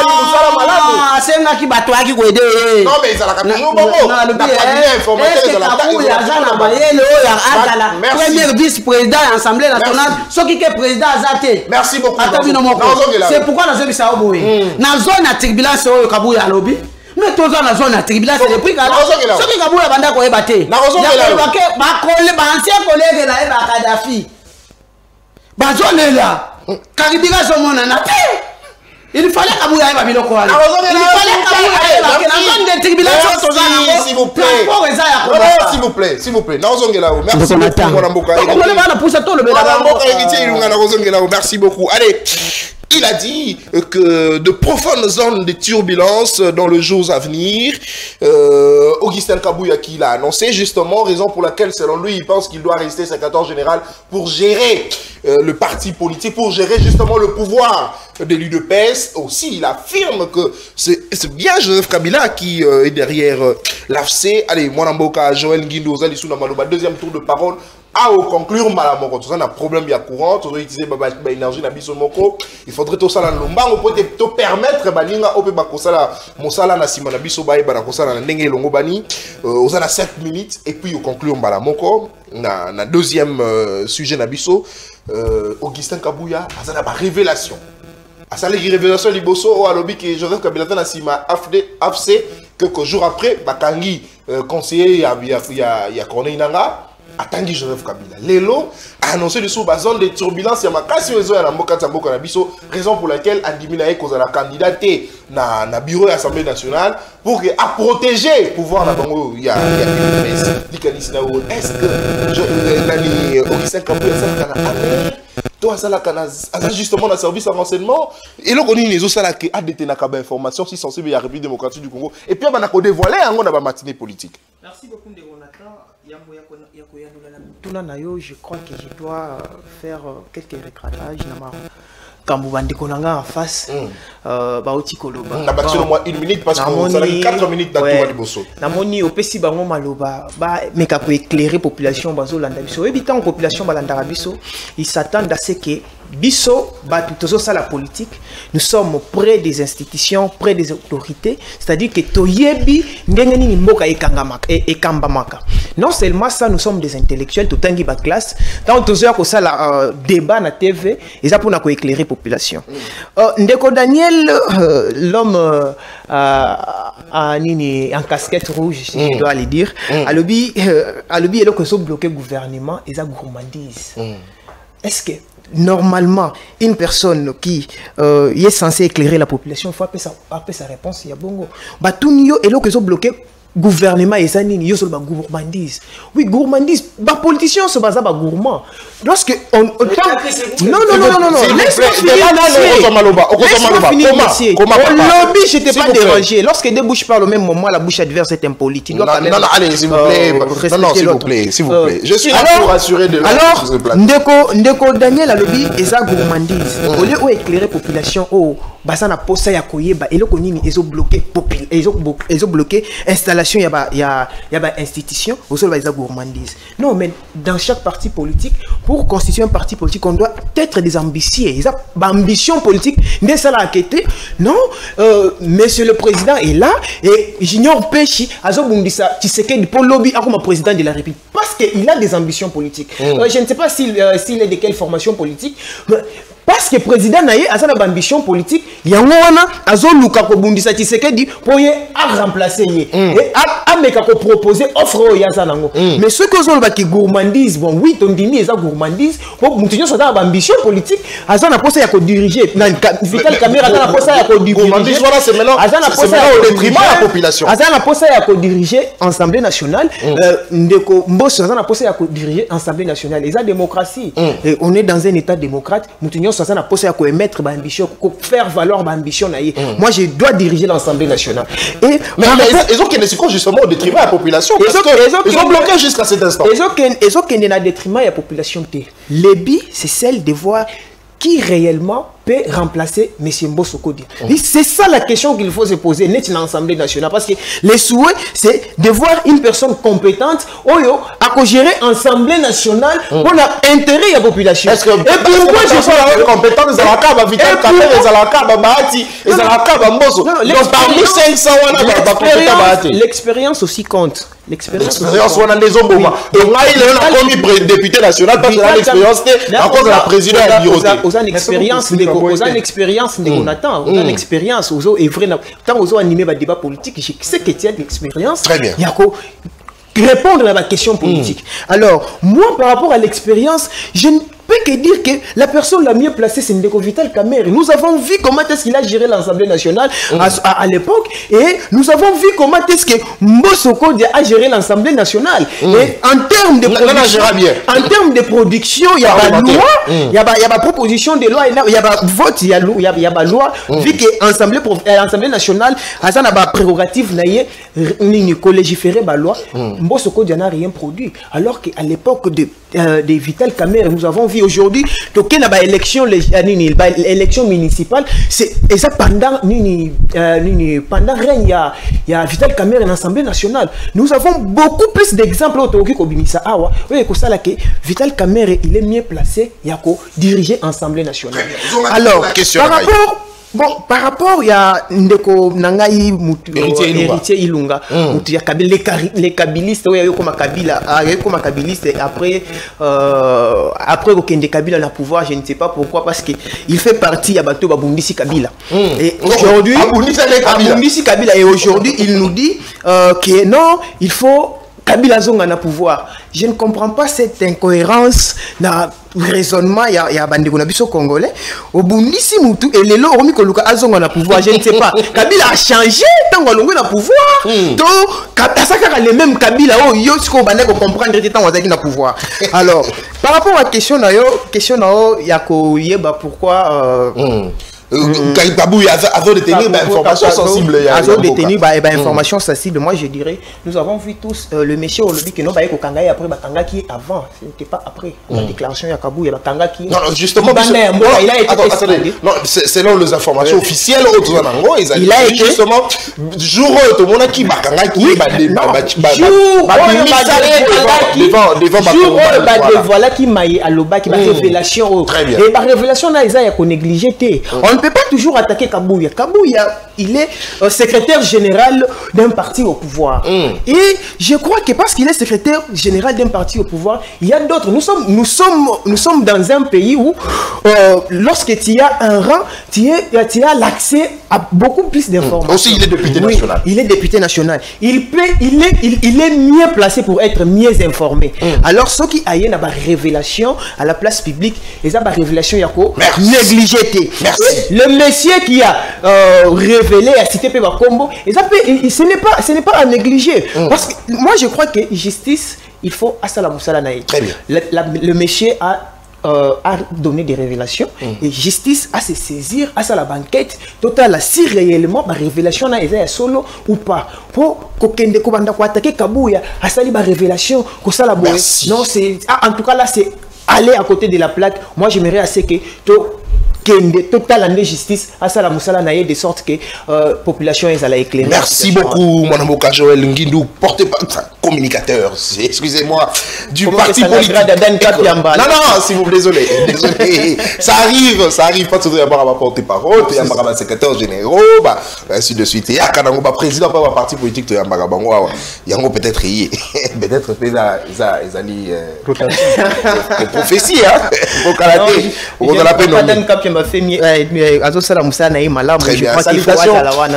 c'est nga ki bato aki ko aider. Non mais ils ont la capture bongo. Na cabinet informateur de la Kabuya za na bayele o ya azala premier vice-président assemblée nationale, so ki ke président azate. Merci beaucoup. C'est pourquoi dans ce bisa oboye. Na zone à turbulence o Kabuya lobi. Mais tous dans la zone à turbulence depuis quand so ki Kabuya banda ko ebate. Na ancien collègue là Eba Kadhafi. Bazone là, Karibira Zomona na il fallait Kabuya eba biloko wala. Il fallait Kabuya eba que la zone de tribulation tozana. S'il vous plaît. S'il vous plaît. Nazongela o. Merci beaucoup mon amboka. Merci beaucoup. Allez. Il a dit que de profondes zones de turbulence dans les jours à venir, Augustin Kabuya qui l'a annoncé justement, raison pour laquelle selon lui il pense qu'il doit rester secrétaire général pour gérer le parti politique, pour gérer justement le pouvoir de l'UDPS aussi. Il affirme que c'est bien Joseph Kabila qui est derrière l'AFC. Allez, moi, Namboka, Joël Nguindo, deuxième tour de parole. À conclure, madame, on a un problème bien courant, on a utilisé l'énergie dans le moko. Il faudrait tout ça dans le lomba, on peut te permettre balinga ope bakosala mosala na sima na biso bae bana kosala na ndenge longo bani. On a 7 minutes et puis on conclut mbala moko na deuxième sujet na biso. Augustin Kabouya a ça ba révélation. A ça les révélations liboso au alobi que Joseph Kabila na sima AFC quelques jours après bakangi conseiller ya Corneille Nanga. Atangi Joseph Kabila. Lelo a annoncé le sous zone de turbulence ya makasi ozo ya mboka tamboka na biso, raison pour laquelle Andimi na eko la candidaté na bureau de l'Assemblée nationale pour que à protéger pouvoir na bango ya est-ce que nani Augustin Kabouya ça kana toi ça la kana justement dans service de renseignement et là on les autres ça la que a détenu kaba information si sensible ya République démocratique du Congo et puis on a dévoiler on a ba matinée politique. Merci beaucoup de Jonathan. Je crois que je dois faire quelques récratages quand vous vendez en face baoti koloba na battu moi 1 minute parce que ça a 4 minutes dans tout liboso na moni opesi bango maloba ba meka ko éclairer population bazo landa biso ebitant population balanda biso ils s'attendent à ce que biso batutozo ça la politique nous sommes près des institutions près des autorités c'est-à-dire que toyebi ndenge nini mboka ekambamaka non seulement ça nous sommes des intellectuels tout tangi ba classe tant tozo ko ça la débat na TV et ça pour na ko éclairer population ndeko Daniel l'homme nini en casquette rouge si je dois le dire alobi elo ko so bloquer gouvernement et ça gourmandise est-ce que normalement une personne qui est censée éclairer la population faut appeler sa réponse il y a bongo batunyo elo ko so bloquer gouvernement et ça nini yo so ba gourmandise oui gourmandise ba politicien so baza ba gourmand lorsque on non laisse-moi finir comment lobby je t'ai pas dérangé lorsque deux bouches parlent au même moment la bouche adverse est impolite non allez s'il vous plaît s'il vous plaît je suis là pour assurer de alors ndeko Daniel a lobby et ça gourmandise au lieu où éclairer population oh basa na posa ya koyeba eloko nini ezo bloquer installation il y a institution au sol va gourmandise non mais dans chaque parti politique pour constituer un parti politique on doit être des ambitieux ils ont ambition politique n'est ça la quête non monsieur le président est là et j'ignore Péchi azo bundisa Tshisekedi pour lobby comme président de la République parce qu'il a des ambitions politiques je ne sais pas s'il est de quelle formation politique mais parce que le président a une ambition politique, il y a un luka ko bundisa Tshisekedi pour remplacer et proposer offre mais ce que ont qui gourmandise bon oui ton dini est gourmandise pour continuer son ambition politique azana posa ya ko diriger Vital Kamerhe azana posa ya ko diriger voilà c'est maintenant au détriment de la population azana posa ya ko diriger Assemblée nationale ndeko Mbosso azana posa ya ko diriger Assemblée nationale et la démocratie on est dans un état démocrate ça n'a pas à émettre ma ambition, faire valoir ma ambition. Moi, je dois diriger l'Assemblée nationale. Et mais ils ont qu'une seconde justement au détriment de la population. Ils ont bloqué jusqu'à cet instant. Ils ont qu'une détriment de la population. L'ébi, c'est celle de voir qui réellement peut remplacer M. Mbosso Kodi. C'est ça la question qu'il faut se poser net dans l'Assemblée nationale. Parce que le souhait, c'est de voir une personne compétente à gérer l'Assemblée nationale pour l'intérêt de la population. Et pourquoi je suis compétent des Alaka, Vital Kamerhe, des Alaka, Bahati, des Alaka, Mbosso. Donc parmi 500, l'expérience aussi compte. L'expérience, on a des hommes. Et moi, il est commis député national parce qu'il a l'expérience à cause de la présidente de la bureau. Aux expériences de Jonathan, aux expérience, aux vrai tant aux animé le débat politique, je sais que tu as de l'expérience. Très bien. Il y a répondre à la question politique. Alors, moi, par rapport à l'expérience, je ne peux que dire que la personne la mieux placée, c'est Ndeko Vital Kamerhe. Nous avons vu comment est-ce qu'il a géré l'Assemblée nationale à l'époque, et nous avons vu comment est-ce que Mbosso Kodi a géré l'Assemblée nationale. Et en termes de production, il y a la loi, il y a la proposition de loi, il y a la vote, il y a la loi, vu que l'Assemblée nationale a une prérogative de légiférer la loi, Mbosso Kodi n'a rien produit. Alors qu'à l'époque de des Vital Kamerhe, nous avons vu aujourd'hui qu'il y a une élection municipale, c'est ça pendant règne, il y a Vital Kamerhe dans l'Assemblée nationale. Nous avons beaucoup plus d'exemples autour que Vital Kamerhe, il est mieux placé pour diriger l'Assemblée nationale. Alors, par rapport, il y a Ndeko Nangaï héritier Ilunga, les kabilistes, après Okende Kabila na pouvoir, je ne sais pas pourquoi, parce qu'il fait partie de Bato Babundisi Kabila. Et aujourd'hui, et aujourd'hui, il nous dit que non, il faut Kabila Zonga na pouvoir. Je ne comprends pas cette incohérence dans le raisonnement. Il y a Bandeko Nabiso Congolais. Au Bundisi Moutou et les lots Koluka Azonga na pouvoir. Je ne sais pas. Kabila a changé tant qu'on a na pouvoir. Donc, ça les mêmes Kabila. Oh, yo, ce qu'on va comprendre tant qu'on a na pouvoir. Alors, par rapport à la question, il y a pourquoi. Kabou, il y a détenu information sensible. Information sensible. Moi, je dirais, nous avons vu tous le monsieur au lobby que nous avons Kanga après Bakanga qui est avant. Ce n'était pas après. La déclaration, il y a Kabou, il y a Bakanga qui. Non, justement, il a été. Non, selon les informations officielles, il a été justement jour tout le monde qui Bakanga qui est voilà qui m'a à l'oba qui m'a révélation. Très bien. Et par révélation, là, il y a qu'on négligé. On ne peut pas toujours attaquer Kabouya. Kabouya, il est secrétaire général d'un parti au pouvoir. Et je crois que parce qu'il est secrétaire général d'un parti au pouvoir, il y a d'autres. Nous sommes dans un pays où, lorsque tu as un rang, tu as l'accès à beaucoup plus d'informations. Aussi, il est député national. Il est député national. Il est mieux placé pour être mieux informé. Alors, ceux qui aillent à la révélation à la place publique, ils ont la révélation négligée. Merci. Le monsieur qui a révélé à cité Peba Combo, ce n'est pas à négliger. Parce que moi je crois que justice, il faut à Salamou Salanaï. Très bien. Le monsieur a donné des révélations et justice à se saisir à la banquette totale si réellement la révélation est solo ou pas pour qu'okende ko banda ko attaquer Kabouya à sali ba révélation ko sala boy. Non, c'est en tout cas là c'est aller à côté de la plaque. Moi j'aimerais assez que total en justice à ça la moussala naïe de sorte que population est à la éclairer. Merci beaucoup mon avocat Joël Ngindou, communicateur, excusez-moi, du parti politique. Non, s'il vous plaît, désolé. Ça arrive pas toujours à avoir porte-parole, il y a un secrétaire général, ainsi de suite. Il y a un président de parti politique, il y a un peut-être prophétie,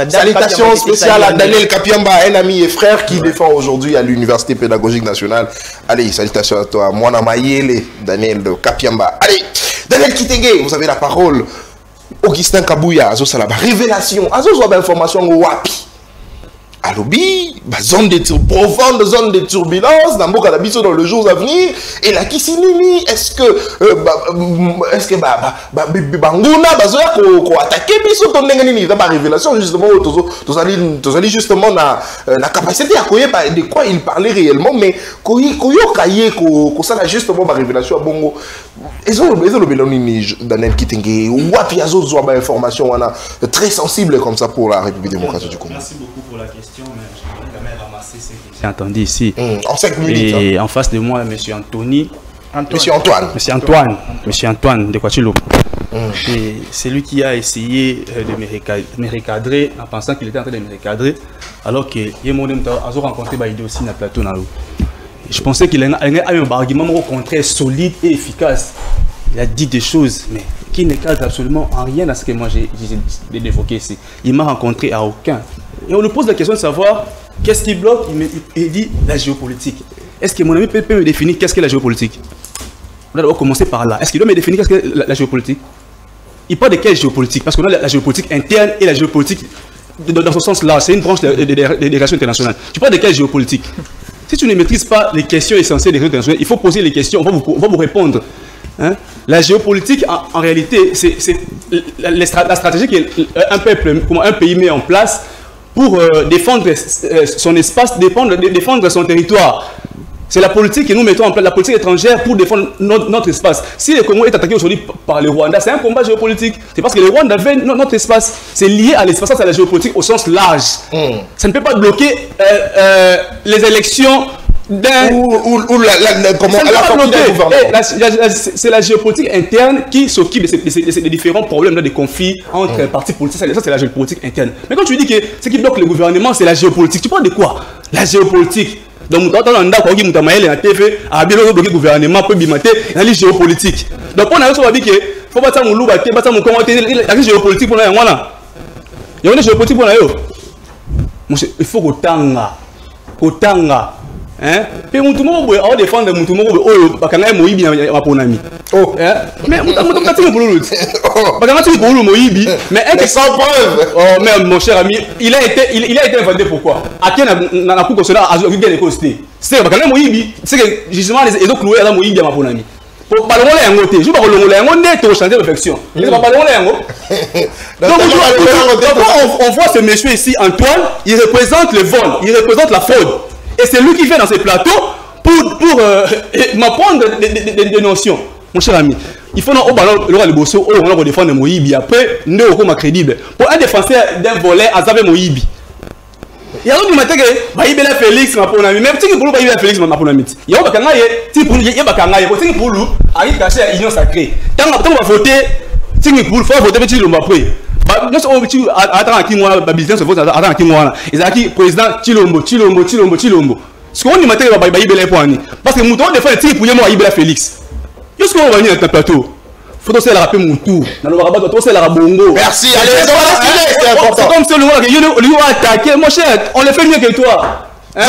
salutations spéciales à Daniel Kapiamba, un ami et frère qui défend aujourd'hui à l'Université pédagogique nationale. Allez, salutations à toi, Mwana Mayele, Daniel Kapiamba. Allez, Daniel Kitenge, vous avez la parole. Augustin Kabouya, révélation, information wapi. Alobi, profonde zone de turbulence dans le jour à venir. Et la Kisinini, est-ce que Banguna ko attaquer biso ton ngani dans la révélation justement tu allez justement la capacité à connaître de quoi il parlait réellement, mais koyo kaye ko ça justement la révélation à bongo. Ezo le belonini Daniel Kitenge wapi azo zo ba information wana très sensible comme ça pour la République démocratique du Congo. Merci beaucoup pour la question, mais je voudrais quand même ramasser ce que j'ai entendu ici. En 5 minutes. Et en face de moi, M. Monsieur Antoine de Kwachilo. C'est lui qui a essayé de me recadrer en pensant qu'il était en train de me recadrer, alors que a rencontré Baïdé aussi dans le plateau. Je pensais qu'il a un argument au contraire solide et efficace. Il a dit des choses, mais qui ne cadre absolument en rien à ce que moi j'ai évoqué ici. Il m'a rencontré à aucun. Et on lui pose la question de savoir qu'est-ce qui bloque. Il dit la géopolitique. Est-ce que mon ami peut me définir qu'est-ce que la géopolitique? On va commencer par là. Est-ce qu'il doit me définir qu'est-ce que la géopolitique? Il parle de quelle géopolitique? Parce qu'on a la géopolitique interne et la géopolitique dans ce sens-là. C'est une branche des relations internationales. Tu parles de quelle géopolitique? Si tu ne maîtrises pas les questions essentielles des relations internationales, il faut poser les questions, on va vous répondre. Hein? La géopolitique, en réalité, c'est la stratégie qu'un pays met en place pour défendre son espace, défendre son territoire. C'est la politique que nous mettons en place, la politique étrangère pour défendre notre espace. Si le Congo est attaqué aujourd'hui par le Rwanda, c'est un combat géopolitique. C'est parce que le Rwanda veut notre espace. C'est lié à l'espace, c'est la géopolitique au sens large. Ça ne peut pas bloquer les élections c'est la géopolitique interne qui s'occupe des différents problèmes, des conflits entre partis politiques. Ça, c'est la géopolitique interne. Mais quand tu dis que ce qui bloque le gouvernement, c'est la géopolitique, tu parles de quoi? La géopolitique. Donc, quand on a dit que la TV a bien bloqué le gouvernement, peut bimater la géopolitique. Donc, on a dit que faut pas mon loup, pas mon commentaire, la géopolitique pour la voilà. Il y a une géopolitique pour la yo. Il faut qu'au tanga. Hein? Puis mon tout le monde a défendu mon tout le monde. Oh, parce qu'on a Moïbi à Ponami. Oh, mais mon tout le monde mais sans preuve. Oh, mais mon cher ami, il a été inventé pourquoi? À qui on a coupé cela à Zoguen et Costé. C'est parce qu'on a Moïbi. C'est que justement les autres cloués à Moïbi à Ponami. Pour parler en côté, je parle en net au chantier de perfection. Je ne parle pas en donc on voit ce monsieur ici, Antoine, il représente le vol, il représente la fraude. Et c'est lui qui vient dans ces plateaux pour m'apprendre des notions. Mon cher ami, il faut le bosso, on va défendre Moïbi. Après, nous sommes crédibles. Pour un défenseur d'un volet, à Zavé Moïbi. Il y a un autre matin que Baïbela Félix m'a pour même si pour Baïbela Félix m'a pour il y a un bakangaye, si pour il y a bakangaye, pour lui, arrive caché à l'union sacrée. Tant on va voter, si pour faut voter petit l'homme après. Nous sommes attends qui moi business vote attends qui moi ils a qui président Chilombo. Ce qu'on dit matin Baïbela pour ani parce que mouton défend le pour moi Baïbela Félix. Qu'est-ce qu'on va venir dans le plateau? Faut aussi la rappeler mon tour. Dans le rabat, toi c'est la bongo. Merci. Allez, c'est important. C'est comme celui là que lui a attaqué. Mon cher, on le fait mieux que toi. Un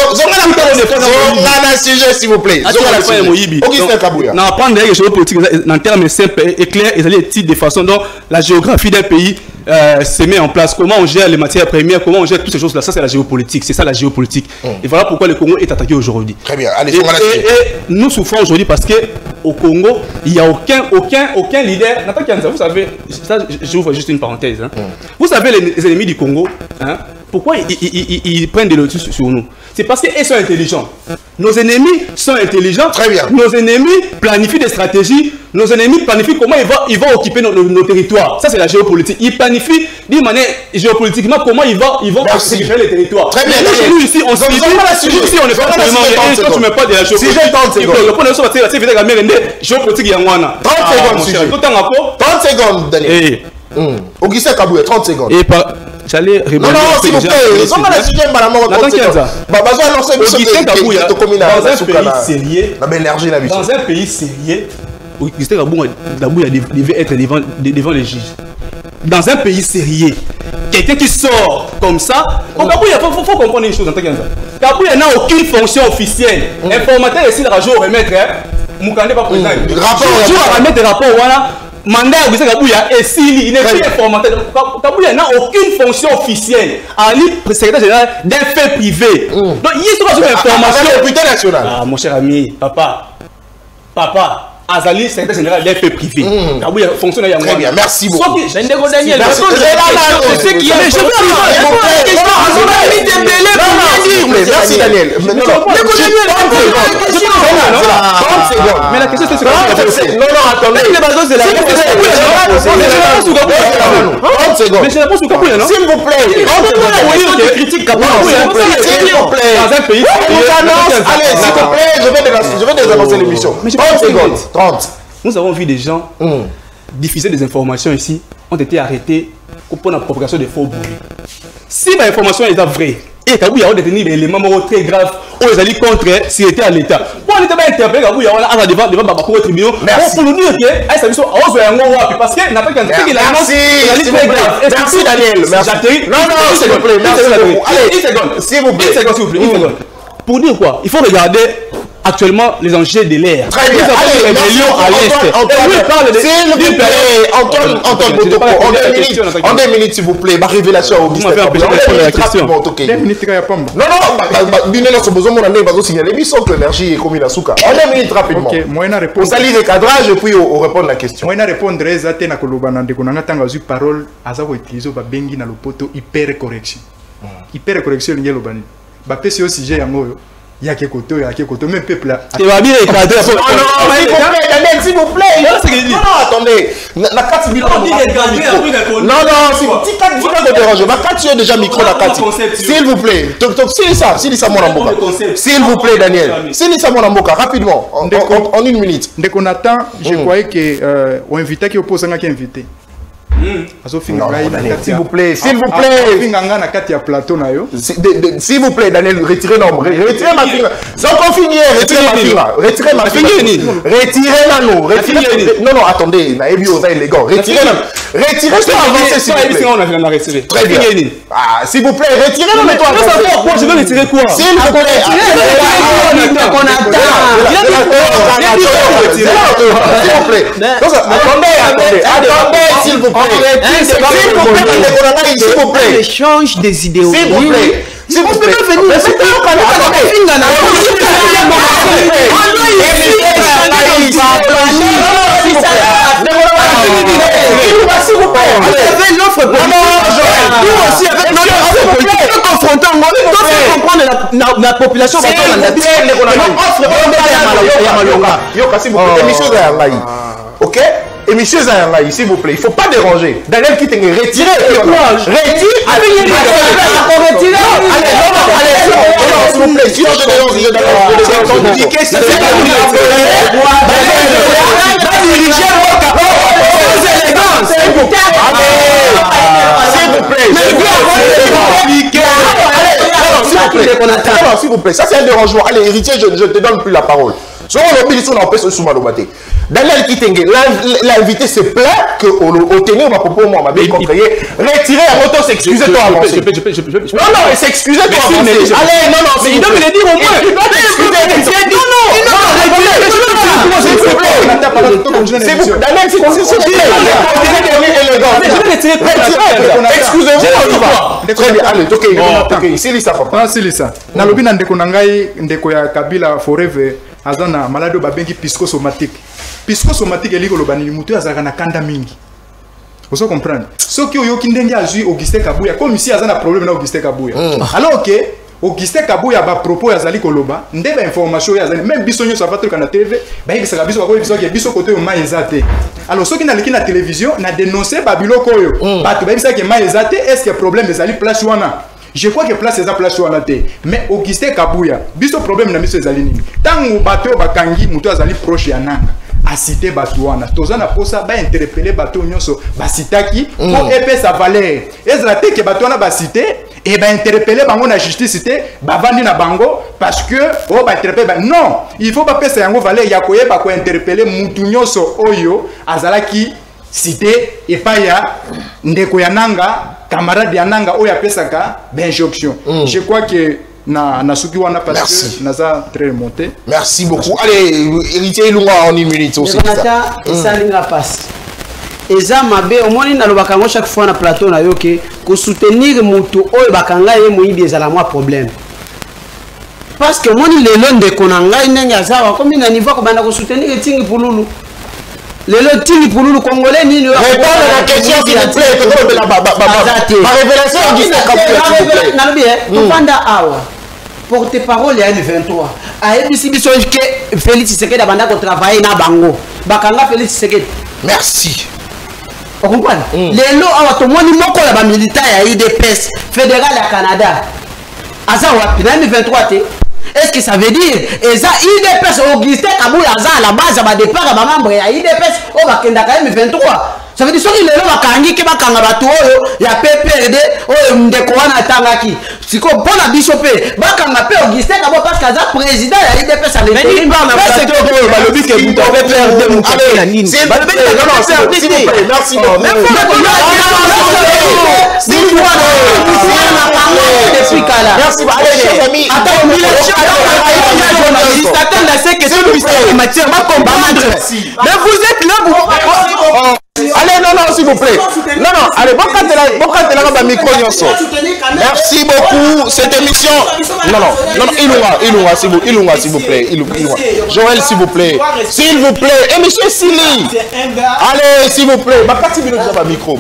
sujet s'il vous plaît. Augustin Kabouya. Non, prendre des géopolitiques en termes simples et clairs, ils allaient de façon dont la géographie d'un pays se met en place. Comment on gère les matières premières, comment on gère toutes ces choses-là. Ça, c'est la géopolitique. C'est ça la géopolitique. Et voilà pourquoi le Congo est attaqué aujourd'hui. Très bien. Allez, et nous souffrons aujourd'hui parce qu'au Congo, il n'y a aucun leader. Vous savez, ça, je vous fais juste une parenthèse. Hein. Vous savez, les ennemis du Congo, hein, pourquoi ils prennent des lotus sur nous? C'est parce qu'ils sont intelligents. Nos ennemis sont intelligents. Très bien. Nos ennemis planifient des stratégies. Nos ennemis planifient comment ils vont occuper nos territoires. Ça, c'est la géopolitique. Ils planifient d'une manière géopolitiquement comment ils vont occuper les territoires. Très bien. Nous, ici, on se dit, ici, on n'est pas vraiment. Toi, tu ne mets pas de la géopolitique. Si j'ai 30 secondes. Le point de vue, c'est que la géopolitique, il y a un 30 secondes. 30 secondes, Daniel. Augustin Kabouya, 30 secondes. J'allais répondre. Non, s'il vous plaît. Dans un pays sérieux, Augustin Kabouya devait être devant les juges. Dans un pays sérieux, quelqu'un qui sort comme ça, Kabouya, il faut comprendre une chose en tant qu'un. Kabouya n'a aucune fonction officielle. Informateur ici, le radio remettre, Moukandé pas président. Toujours à remettre des rapports, voilà. Mandat Augustin Kabouya est s'il il n'est plus informateur. Kabouya n'a aucune fonction officielle. Ali, secrétaire général d'un fait privé. Donc il y a une information nationale. Ah mon cher ami, papa. Azali, secrétaire général d'un fait privé. Kabouya fonctionne à très bien, merci beaucoup. Daniel, merci Daniel. Mais la question c'est non, attendez. Mais je réponds sur Kabouya, non? S'il vous plaît. Dans un pays. Allez, s'il vous plaît, je vais désannoncer l'émission. 30 secondes. 30. Nous avons vu des gens diffuser des informations ici, ont été arrêtés pour la propagation de faux bruits. Si l'information est vraie, et Kabouya a détenu des éléments très graves, où ils allaient contre c'était à l'État. Pour l'État va interpeller Kabouya devant Babako au tribunal. Pour nous dire que ça mission a parce que n'a pas qu'un truc il a annoncé très grave. Merci Daniel. Merci. Non, s'il vous plaît. Allez, une seconde. S'il vous plaît. Pour dire quoi? Il faut regarder actuellement les enjeux de l'air. Très bien. Allez, Antoine Botoko, en 2 minutes, s'il vous plaît. Ma révélation à Augustin Kabouya. La question. 2 minutes, il y a pas. Non, Binela Sobozo, mon ami, va vous signaler. Il semble que l'énergie est comme une souka. En 2 minutes, rapidement. Ok, moi, je réponds. On salit le cadrage et puis on répond à la question. Moi, je répondrai à Koloba de Konanga Tangazu parole à ça utiliser au bengi na lopoto hyper correction. Hyper correction, il y a le bani. Bapé c'est au sujet yango. il y a quelque chose, même peuple là. Tu vas bien éclater. Daniel, s'il vous plaît. Non, attendez. La carte non, si tu vas déranger. Ma carte, tu as déjà micro la carte. S'il vous plaît. S'il ça mon amboka. S'il vous plaît, Daniel. S'il ça mon amboka, rapidement, en une minute. Dès qu'on attend, je croyais que on invitait qui oppose à qui invité. S'il vous plaît, s'il vous plaît. S'il vous plaît, Daniel, retirez ma fille. Sans qu'on finisse, retirez ma fille. Retirez ma fille. Retirez-la nous. Non, attendez, élégant. Retirez-la. Avancez, s'il vous plaît. Très bien. S'il vous plaît, retirez-la. Moi, je vais retirer quoi? S'il vous plaît. Attendez, s'il vous plaît. S'il vous plaît. Échange des idéaux. S'il vous plaît. S'il vous plaît. La population va ok? Et monsieur Zayangaï, s'il vous plaît, il ne faut pas déranger. Daniel qui t'est retiré. Retire. S'il vous plaît, s'il vous plaît, ça c'est un dérangement. Allez, héritier, je ne te donne plus la parole. Daniel Kitenge, l'invité se plaint qu'au tenir ma propos, moi, ma belle contrariée, retirez la moto, s'excusez-toi avant. Non, mais s'excusez-toi avant. Allez, non, mais il doit me le dire au moins. Il doit s'excuser. Daniel, excusez-vous. Très bien, allez, ok, c'est Lisa, papa. C'est Lisa. Nalobi na ndeko nangai, ndeko ya Kabila Forever, azana malade babengi psychosomatique. Psychosomatique eliko lobani mutu azaka na kanda mingi. Vous comprenez? Ce qui oyo kindenge azui Augustin Kabuya, comme ici azana problème na Augustin Kabuya. Alors que Augustin Kabuya ba propos yazali koloba, ndeba information yazali même biso nyo safato kana TV, ba yebisa biso ko biso ke biso kote ma ezate. Alors ceux qui na liki na télévision na dénoncer babiloko oyo. Ba to ba yebisa ke ma ezate, est-ce que problème ezali place wana? Je crois que place eza place wana te. Mais Augustin Kabuya, biso problème na biso ezali nini? Tangu bato bakangi mutu azali proche ya nanga. A cité Batouana, Tozana Posa va interpeller Batou Nyonso, Basitaki, pour épais sa valeur. Ezrate que Batouana va citer, et va interpeller Bango na justice, va vendre na Bango, parce que, oh, va interpeller, non, il faut pas payer sa valeur, Yakoye, va interpeller Moutou Nyonso Oyo, Azalaki, cité, et pas ya, Ndeko Yananga, camarade Yananga, Oya Pesaka, d'injonction. Je crois que, merci. Très remonté. Merci beaucoup. Allez, héritier Ilunga en une minute aussi. Ça n'ira pas. Et ça m'a bien au moins dans chaque fois na plateau na yoke ko soutenir moto oyo bakanga ye moyibi ezala moi problème. Parce que moi le long de konanga ndenge zawa comme na niveau ko bana ko soutenir tingi pululu. Le tingi pululu congolais ni répondre à la question s'il vous plaît. Ma révélation dit ça na bien. Topanda awa. Porte-parole ya L23. Aebisi biso ke Félix Tshisekedi abanda ko travailler na bango. Bakanga Félix Tshisekedi. Merci. Vous comprenez? Les lots awa to moni moko la ba militaire ya IDPS fédéral ya Canada. Aza wapi na M23 te. Est-ce que ça veut dire eza IDPS Augustin Kabuya aza à la base ba départ ba membre ya IDPS o bakenda ka M23. Ça veut dire que les gens bakangi ke bakanga batu oyo ya PPRD oyo ndeko wana tangaki. Siko pona bisope bakanga pe Augustin Kabuya parce que aza président ya IDPS à l'intérim ba na plateau ko balobi ke muto PPRD muto na nini. Balobi non s'il vous plaît merci beaucoup. Même merci allez chers amis. Attends mais vous êtes là vous allez non s'il vous plaît. Non, non, allez, bon quand t'es micro. Merci beaucoup. Cette émission. Non, Ilunga, s'il vous plaît. Joël, s'il vous plaît. S'il vous plaît. Et monsieur Sili. Allez, s'il vous plaît. Micro.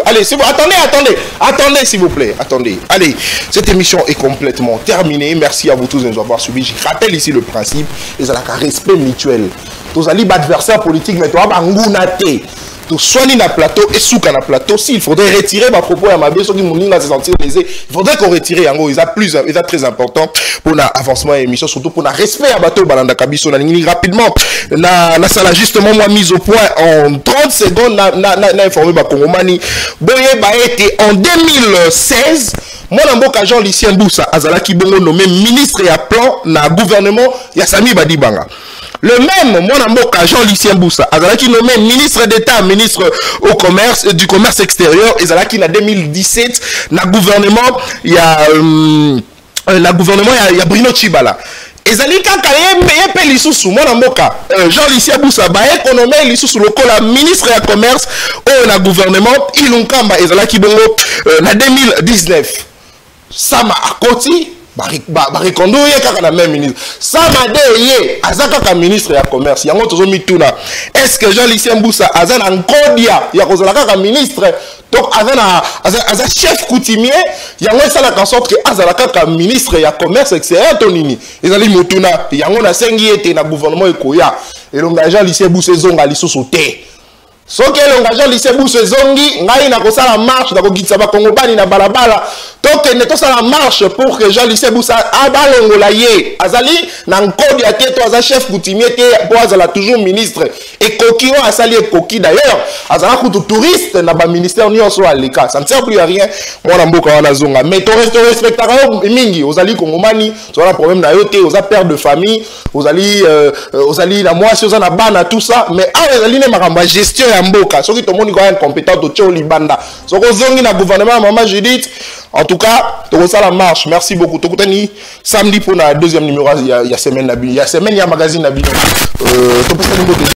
Allez, s'il vous plaît. Attendez, s'il vous plaît. Attendez. Allez, cette émission est complètement terminée. Merci à vous tous de nous avoir suivis. Je rappelle ici le principe. Les alaka respect mutuel. Tous les adversaires politiques, mais toi, bangounate. Tous soignent na plateau et souka na plateau. S'il faudrait retirer ma propos à ma belle, ceux qui m'ont dit se sentir lésés, il faudrait qu'on retire. En gros, ils sont très important pour l'avancement de l'émission, surtout pour le respect à bateau balanda kabiso na nini rapidement. Na sala justement moi mise au point en 30 secondes na informé ba Kongomani. Boye ba été en 2016. Moi, Mboka Jean-Lucien Boussa, Azalaki Bongo nommé ministre et à plan na gouvernement Yassami Badibanga. Le même, mon Mboka Jean-Lucien Boussa, Azalaki nommé ministre d'État, ministre au commerce, du commerce extérieur, et Azalaki en 2017, na gouvernement, il y a Bruno Tshibala. Et Zalika Kaye Lissousou, mon Mboka Jean-Lucien Boussa, économie Lissousou, le ministre du commerce, au na gouvernement, Ilunkamba, et Azalaki Bongo, en 2019. Sama Akoti, Barikondo, il y a même ministre. Sama Deye, Azaka ministre du commerce. Il y a un autre mituna. Est-ce que Jean-Lucien Boussa, Azan Ankodia, il y a un ministre, donc Azan chef coutumier, il y a un sorte que Azalaka ministre du commerce extérieur, Tonini. Il y a un mituna, il y a un sengi était dans le gouvernement Ekoya. Et donc Jean-Lucien Boussa, Zonga, Lissou sauté. Ce qui est l'engagement de lycée Bousse Zongi, n'a pas la marche, n'a pas la Congobani, n'a pas la bala. Donc, il n'y a pas la marche pour que Jean Lycée Boussa Abalongolaye. Azali, n'a encore dit à toi, chef coutumier, pour Azala toujours ministre. Et Koki, on a sali et Koki d'ailleurs. Azala, tout touriste, n'a pas ministère ni en soit à l'écart. Ça ne sert plus à rien. Moi, on a beaucoup à Zonga. Mais tu respectes Mingi, aux Ali Congomani, tu as un problème d'ayote, aux père de famille, aux Ali, la moitié, aux Anabana, tout ça. Mais, Azali, n'est pas gestion. Mboka, ceux qui tout le monde est compétent de Tcholi Banda. Ceux qui sont dans le gouvernement, maman Judith, en tout cas, tout ça la marche. Merci beaucoup. Tout samedi pour la deuxième numéro, il y a semaine, il y a magazine.